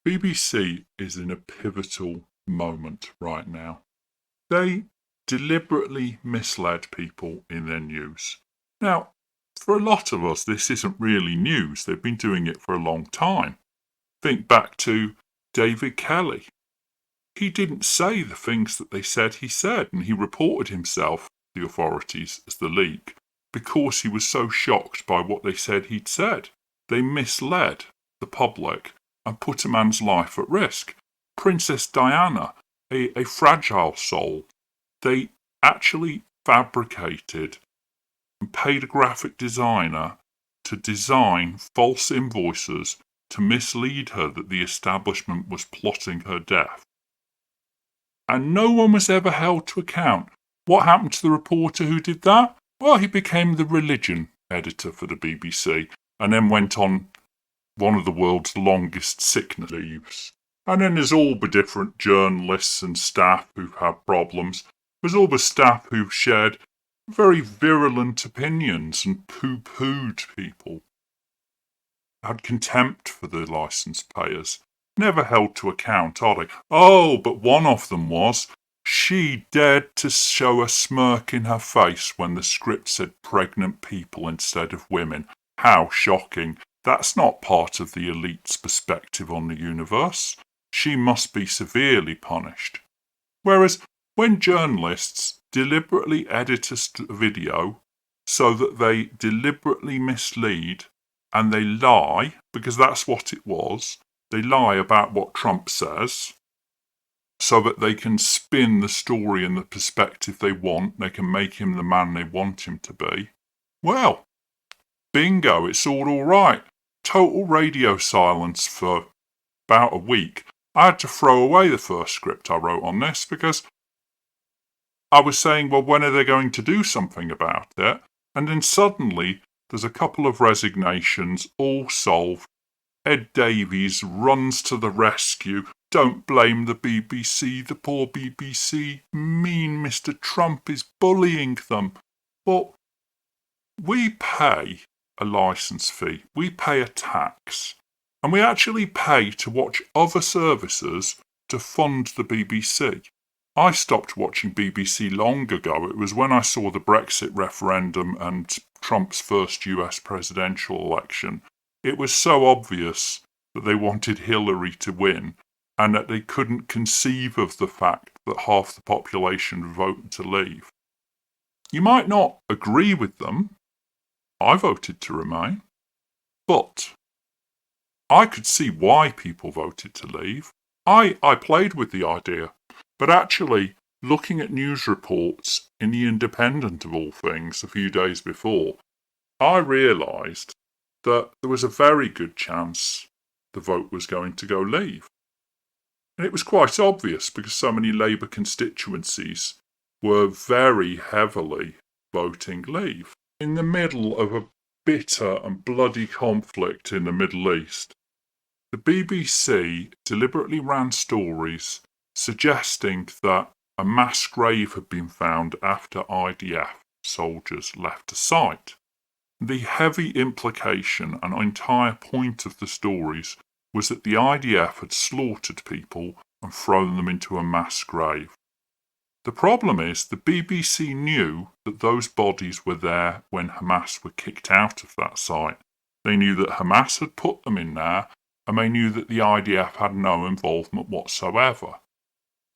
BBC is in a pivotal moment right now. They deliberately misled people in their news. Now, for a lot of us, this isn't really news. They've been doing it for a long time. Think back to David Kelly. He didn't say the things that they said he said, and he reported himself, the authorities, as the leak, because he was so shocked by what they said he'd said. They misled the public and put a man's life at risk. Princess Diana, a fragile soul, they actually fabricated and paid a graphic designer to design false invoices to mislead her that the establishment was plotting her death. And no one was ever held to account. What happened to the reporter who did that? Well, he became the religion editor for the BBC and then went on one of the world's longest sickness leaves. And then there's all the different journalists and staff who've had problems. There's all the staff who've shared very virulent opinions and poo-pooed people. Had contempt for the licence payers. Never held to account, are they? Oh, but one of them was. She dared to show a smirk in her face when the script said pregnant people instead of women. How shocking. That's not part of the elite's perspective on the universe. She must be severely punished. Whereas when journalists deliberately edit a video so that they deliberately mislead and they lie, because that's what it was, they lie about what Trump says so that they can spin the story in the perspective they want, they can make him the man they want him to be. Well, bingo, it's all right. Total radio silence for about a week. I had to throw away the first script I wrote on this because I was saying, well, when are they going to do something about it? And then suddenly there's a couple of resignations, all solved. Ed Davies runs to the rescue. Don't blame the BBC, the poor BBC. Mean Mr. Trump is bullying them. Well, we pay a licence fee. We pay a tax. And we actually pay to watch other services to fund the BBC. I stopped watching BBC long ago. It was when I saw the Brexit referendum and Trump's first US presidential election. It was so obvious that they wanted Hillary to win and that they couldn't conceive of the fact that half the population voted to leave. You might not agree with them. I voted to remain. But I could see why people voted to leave. I played with the idea. But actually, looking at news reports in The Independent of all things a few days before, I realised that there was a very good chance the vote was going to go Leave. And it was quite obvious because so many Labour constituencies were very heavily voting Leave. In the middle of a bitter and bloody conflict in the Middle East, the BBC deliberately ran stories suggesting that a mass grave had been found after IDF soldiers left the site. The heavy implication and entire point of the stories was that the IDF had slaughtered people and thrown them into a mass grave. The problem is the BBC knew that those bodies were there when Hamas were kicked out of that site. They knew that Hamas had put them in there, and they knew that the IDF had no involvement whatsoever.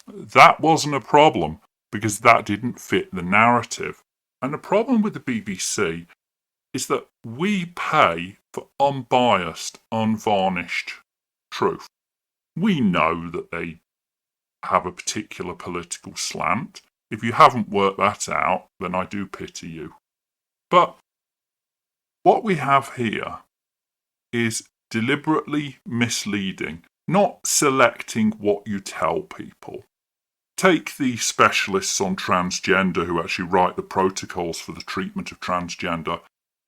That wasn't a problem because that didn't fit the narrative. And the problem with the BBC is that we pay for unbiased, unvarnished truth. We know that they have a particular political slant. If you haven't worked that out, then I do pity you. But what we have here is deliberately misleading, not selecting what you tell people. Take the specialists on transgender who actually write the protocols for the treatment of transgender.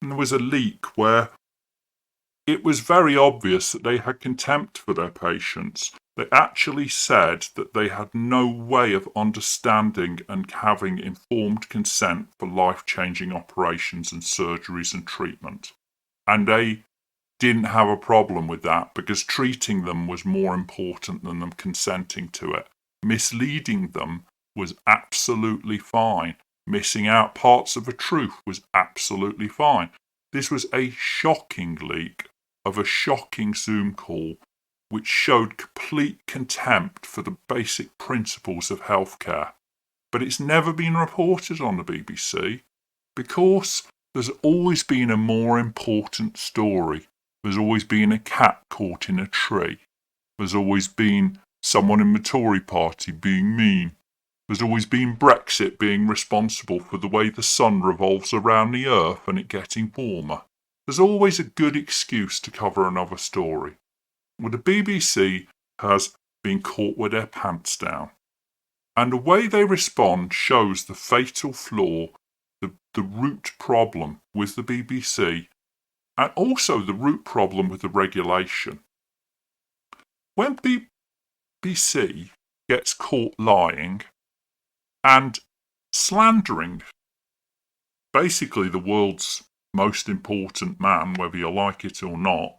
And there was a leak where it was very obvious that they had contempt for their patients. They actually said that they had no way of understanding and having informed consent for life-changing operations and surgeries and treatment. And they didn't have a problem with that because treating them was more important than them consenting to it. Misleading them was absolutely fine. Missing out parts of a truth was absolutely fine. This was a shocking leak of a shocking Zoom call which showed complete contempt for the basic principles of healthcare. But it's never been reported on the BBC because there's always been a more important story. There's always been a cat caught in a tree. There's always been someone in the Tory party being mean. There's always been Brexit being responsible for the way the sun revolves around the earth and it getting warmer. There's always a good excuse to cover another story. Well, the BBC has been caught with their pants down. And the way they respond shows the fatal flaw, the root problem with the BBC, and also the root problem with the regulation. When BBC gets caught lying and slandering basically the world's most important man, whether you like it or not,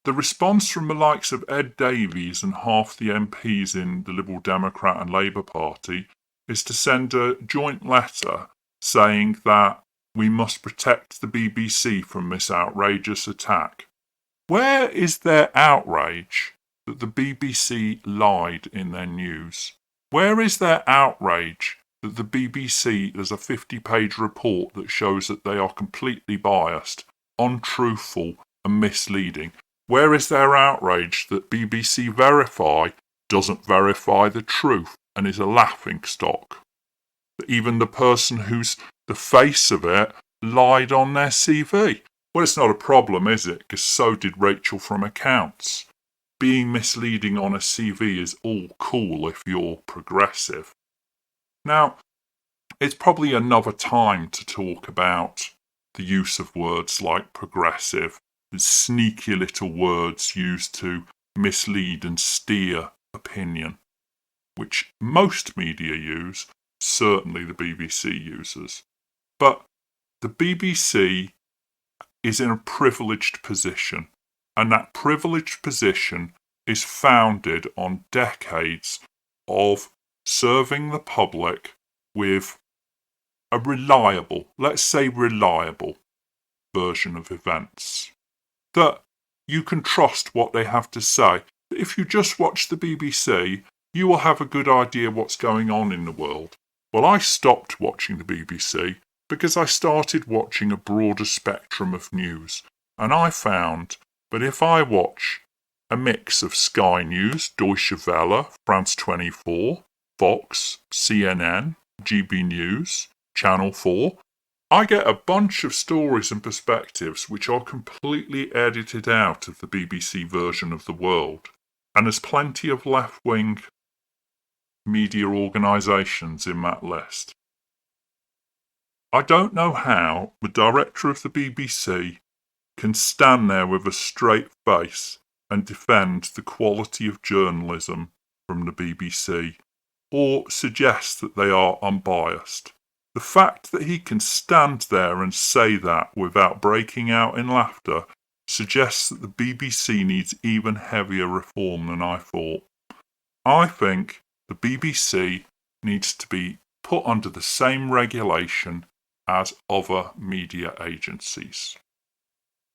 the response from the likes of Ed Davies and half the MPs in the Liberal Democrat and Labour Party is to send a joint letter saying that we must protect the BBC from this outrageous attack. Where is their outrage that the BBC lied in their news? Where is their outrage that the BBC, there's a 50-page report that shows that they are completely biased, untruthful and misleading? Where is their outrage that BBC Verify doesn't verify the truth and is a laughingstock? That even the person who's the face of it lied on their CV? Well, it's not a problem, is it? Because so did Rachel from Accounts. Being misleading on a CV is all cool if you're progressive. Now, it's probably another time to talk about the use of words like progressive, the sneaky little words used to mislead and steer opinion, which most media use, certainly the BBC uses. But the BBC is in a privileged position, and that privileged position is founded on decades of serving the public with a reliable, let's say reliable, version of events. That you can trust what they have to say. If you just watch the BBC, you will have a good idea what's going on in the world. Well, I stopped watching the BBC because I started watching a broader spectrum of news, and I found that if I watch a mix of Sky News, Deutsche Welle, France 24, Fox, CNN, GB News, Channel 4, I get a bunch of stories and perspectives which are completely edited out of the BBC version of the world, and there's plenty of left-wing media organisations in that list. I don't know how the director of the BBC can stand there with a straight face and defend the quality of journalism from the BBC, or suggest that they are unbiased. The fact that he can stand there and say that without breaking out in laughter suggests that the BBC needs even heavier reform than I thought. I think the BBC needs to be put under the same regulation as other media agencies.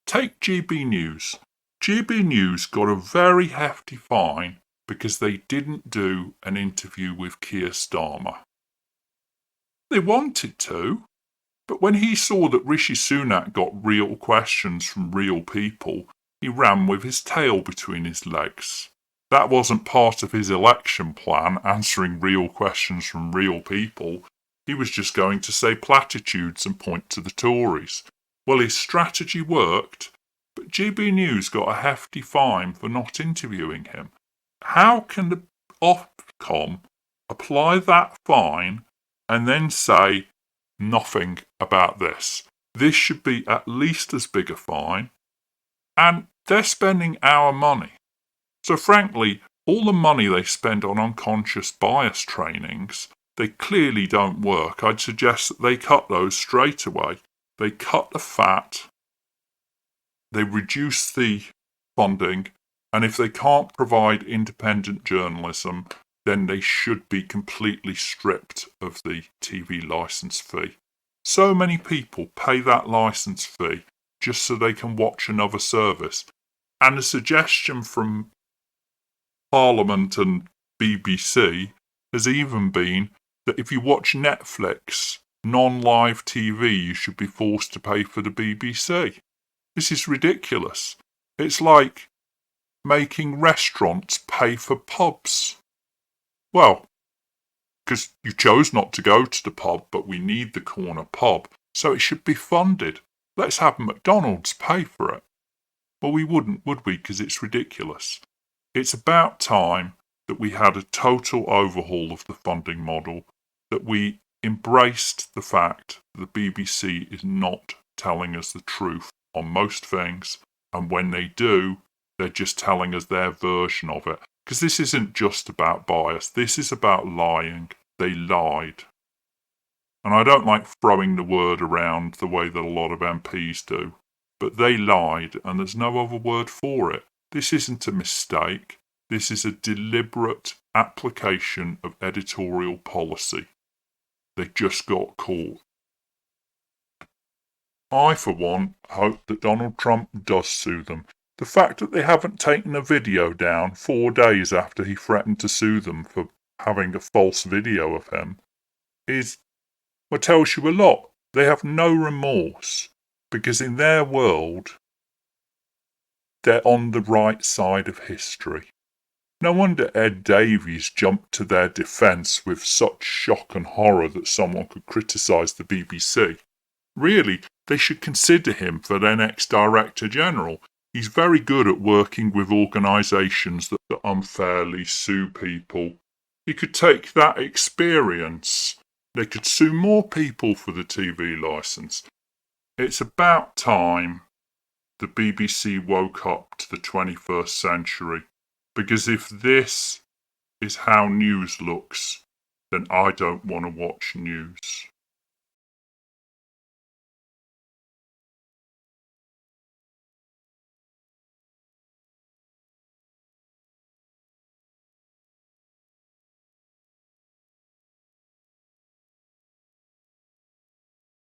Take GB News. GB News got a very hefty fine because they didn't do an interview with Keir Starmer. They wanted to, but when he saw that Rishi Sunak got real questions from real people, he ran with his tail between his legs. That wasn't part of his election plan, answering real questions from real people. He was just going to say platitudes and point to the Tories. Well, his strategy worked, but GB News got a hefty fine for not interviewing him. How can the Ofcom apply that fine and then say nothing about this? This should be at least as big a fine, and they're spending our money. So frankly, all the money they spend on unconscious bias trainings, they clearly don't work. I'd suggest that they cut those straight away. They cut the fat they reduce the funding, and if they can't provide independent journalism, then they should be completely stripped of the TV licence fee. So many people pay that licence fee just so they can watch another service. And a suggestion from Parliament and BBC has even been that if you watch Netflix, non-live TV, you should be forced to pay for the BBC. This is ridiculous. It's like making restaurants pay for pubs. Well, because you chose not to go to the pub, but we need the corner pub, so it should be funded. Let's have McDonald's pay for it. Well, we wouldn't, would we? Because it's ridiculous. It's about time that we had a total overhaul of the funding model, that we embraced the fact that the BBC is not telling us the truth on most things, and when they do, they're just telling us their version of it. Because this isn't just about bias, this is about lying. They lied. And I don't like throwing the word around the way that a lot of MPs do, but they lied, and there's no other word for it. This isn't a mistake. This is a deliberate application of editorial policy. They just got caught. I, for one, hope that Donald Trump does sue them. The fact that they haven't taken a video down 4 days after he threatened to sue them for having a false video of him tells you a lot. They have no remorse, because in their world, they're on the right side of history. No wonder Ed Davies jumped to their defence with such shock and horror that someone could criticise the BBC. Really, they should consider him for their next Director General. He's very good at working with organisations that unfairly sue people. He could take that experience. They could sue more people for the TV licence. It's about time the BBC woke up to the 21st century. Because if this is how news looks, then I don't want to watch news.